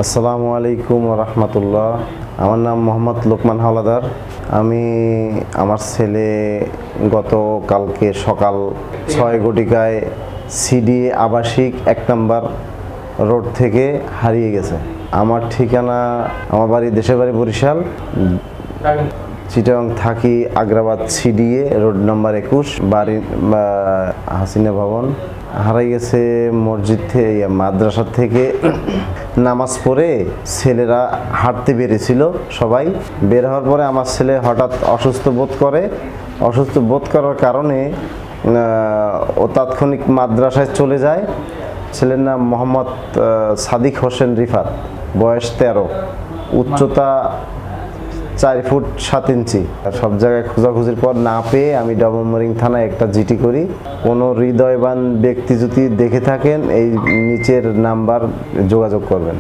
আসসালামু আলাইকুম রহমতুল্লাহ। আমার নাম মোহাম্মদ লোকমান হাওলাদার। আমি আমার ছেলে গতকালকে সকাল 6 ঘটিকায় সিডি আবাসিক 1 নম্বর রোড থেকে হারিয়ে গেছে। আমার ঠিকানা, আমার বাড়ি, দেশের বাড়ি বরিশাল, চিটাগাং থাকি আগ্রাবাদ সিডিএ রোড নম্বর 21, বাড়ি হাসিনা ভবন। হারাই গেছে মসজিদ থেকে, মাদ্রাসা থেকে নামাজ পড়ে ছেলেরা হাঁটতে বেরিয়েছিল। সবাই বের হওয়ার পরে আমার ছেলে হঠাৎ অসুস্থ বোধ করে। অসুস্থ বোধ করার কারণে ও তাৎক্ষণিক মাদ্রাসায় চলে যায়। ছেলের নাম মোহাম্মদ সাদিক হোসেন রিফাত, বয়স 13, উচ্চতা 4 ফুট 7 ইঞ্চি। সব জায়গায় খোঁজাখুঁজির পর না পেয়ে আমি ডবলমোরিং থানায় একটা জিডি করি। কোনো হৃদয়বান ব্যক্তি যদি দেখে থাকেন এই নিচের নাম্বার যোগাযোগ করবেন।